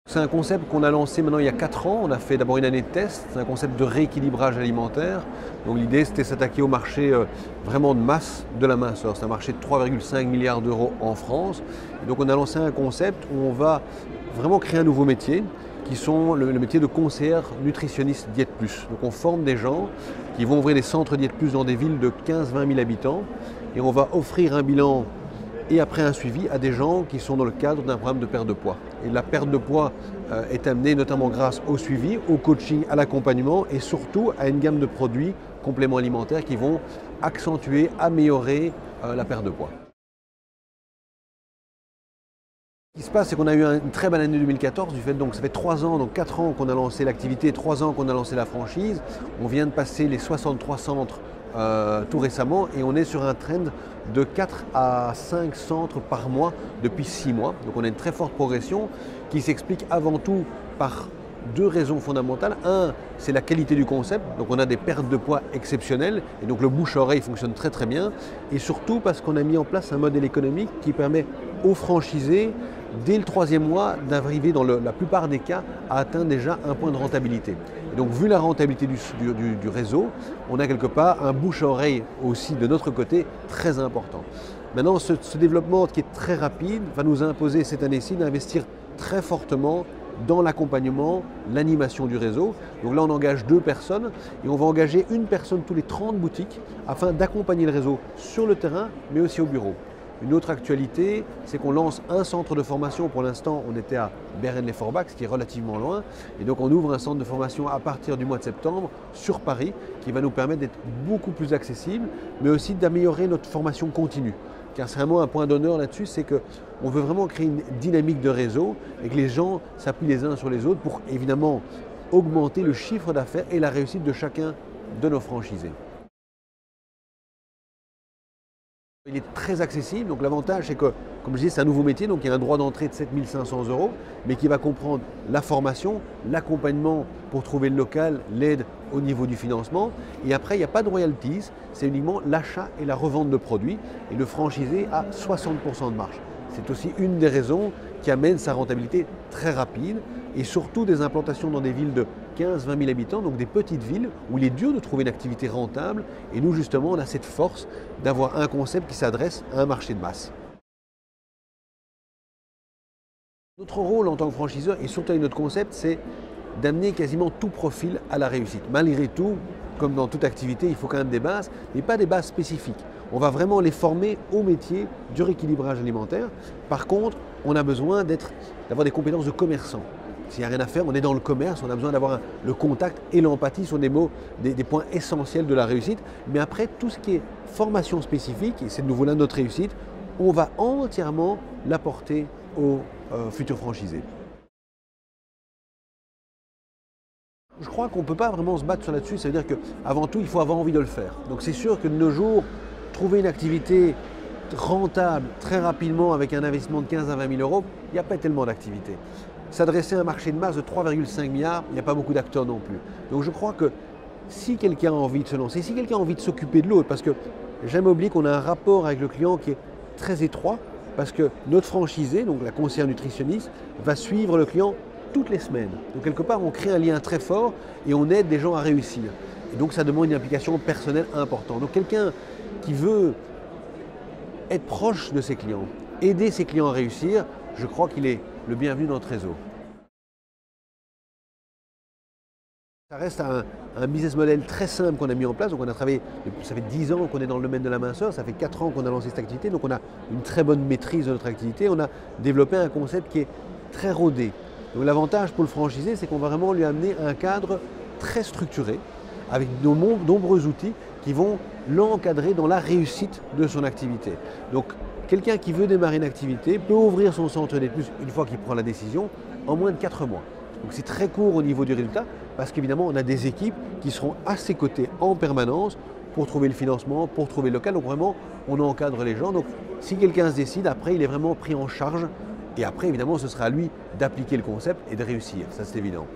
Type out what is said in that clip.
C'est un concept qu'on a lancé maintenant il y a 4 ans. On a fait d'abord une année de test. C'est un concept de rééquilibrage alimentaire. Donc l'idée c'était s'attaquer au marché vraiment de masse de la minceur. C'est un marché de 3,5 milliards d'euros en France. Et donc on a lancé un concept où on va vraiment créer un nouveau métier qui sont le métier de conseillère nutritionniste Diète Plus. Donc on forme des gens qui vont ouvrir des centres Diète Plus dans des villes de 15-20 000 habitants et on va offrir un bilan et après un suivi à des gens qui sont dans le cadre d'un programme de perte de poids. Et la perte de poids est amenée notamment grâce au suivi, au coaching, à l'accompagnement et surtout à une gamme de produits compléments alimentaires qui vont accentuer, améliorer la perte de poids. Ce qui se passe, c'est qu'on a eu une très bonne année 2014, du fait donc ça fait 3 ans, donc 4 ans qu'on a lancé l'activité, 3 ans qu'on a lancé la franchise. On vient de passer les 63 centres tout récemment et on est sur un trend de 4 à 5 centres par mois depuis 6 mois. Donc on a une très forte progression qui s'explique avant tout par 2 raisons fondamentales. Un, c'est la qualité du concept, donc on a des pertes de poids exceptionnelles et donc le bouche-oreille fonctionne très très bien. Et surtout parce qu'on a mis en place un modèle économique qui permet aux franchisés dès le 3e mois d'arriver dans la plupart des cas à atteindre déjà un point de rentabilité. Et donc vu la rentabilité du réseau, on a quelque part un bouche-à-oreille aussi de notre côté très important. Maintenant ce développement qui est très rapide va nous imposer cette année-ci d'investir très fortement dans l'accompagnement, l'animation du réseau. Donc là on engage 2 personnes et on va engager une personne tous les 30 boutiques afin d'accompagner le réseau sur le terrain mais aussi au bureau. Une autre actualité, c'est qu'on lance un centre de formation. Pour l'instant, on était à Bérennes-les-Forbach, ce qui est relativement loin. Et donc, on ouvre un centre de formation à partir du mois de septembre sur Paris, qui va nous permettre d'être beaucoup plus accessible, mais aussi d'améliorer notre formation continue. Car c'est vraiment un point d'honneur là-dessus, c'est qu'on veut vraiment créer une dynamique de réseau et que les gens s'appuient les uns sur les autres pour évidemment augmenter le chiffre d'affaires et la réussite de chacun de nos franchisés. Il est très accessible, donc l'avantage c'est que, comme je disais, c'est un nouveau métier, donc il y a un droit d'entrée de 7 500 €, mais qui va comprendre la formation, l'accompagnement pour trouver le local, l'aide au niveau du financement. Et après, il n'y a pas de royalties, c'est uniquement l'achat et la revente de produits. Et le franchisé a 60% de marge. C'est aussi une des raisons qui amène sa rentabilité très rapide et surtout des implantations dans des villes de 15-20 000 habitants, donc des petites villes où il est dur de trouver une activité rentable. Et nous, justement, on a cette force d'avoir un concept qui s'adresse à un marché de masse. Notre rôle en tant que franchiseur et surtout avec notre concept, c'est d'amener quasiment tout profil à la réussite. Malgré tout, comme dans toute activité, il faut quand même des bases, mais pas des bases spécifiques. On va vraiment les former au métier du rééquilibrage alimentaire. Par contre, on a besoin d'avoir des compétences de commerçant. S'il n'y a rien à faire, on est dans le commerce, on a besoin d'avoir le contact et l'empathie sont des points essentiels de la réussite. Mais après, tout ce qui est formation spécifique, et c'est de nouveau là notre réussite, on va entièrement l'apporter aux futurs franchisés. Je crois qu'on ne peut pas vraiment se battre sur là-dessus, ça veut dire qu'avant tout, il faut avoir envie de le faire. Donc c'est sûr que de nos jours, trouver une activité rentable très rapidement avec un investissement de 15 à 20 000 €, il n'y a pas tellement d'activités. S'adresser à un marché de masse de 3,5 milliards, il n'y a pas beaucoup d'acteurs non plus. Donc je crois que si quelqu'un a envie de se lancer, si quelqu'un a envie de s'occuper de l'autre, parce que jamais oublier qu'on a un rapport avec le client qui est très étroit, parce que notre franchisé, donc la conseillère nutritionniste, va suivre le client toutes les semaines. Donc quelque part, on crée un lien très fort et on aide des gens à réussir. Et donc ça demande une implication personnelle importante. Donc quelqu'un qui veut être proche de ses clients, aider ses clients à réussir, je crois qu'il est le bienvenu dans notre réseau. Ça reste un business model très simple qu'on a mis en place. Donc on a travaillé, ça fait 10 ans qu'on est dans le domaine de la minceur, ça fait 4 ans qu'on a lancé cette activité, donc on a une très bonne maîtrise de notre activité. On a développé un concept qui est très rodé. Donc l'avantage pour le franchisé, c'est qu'on va vraiment lui amener un cadre très structuré, avec de nombreux outils qui vont l'encadrer dans la réussite de son activité. Donc quelqu'un qui veut démarrer une activité peut ouvrir son centre Diète Plus une fois qu'il prend la décision en moins de 4 mois. Donc c'est très court au niveau du résultat parce qu'évidemment on a des équipes qui seront à ses côtés en permanence pour trouver le financement, pour trouver le local. Donc vraiment on encadre les gens. Donc si quelqu'un se décide, après il est vraiment pris en charge et après évidemment ce sera à lui d'appliquer le concept et de réussir, ça c'est évident.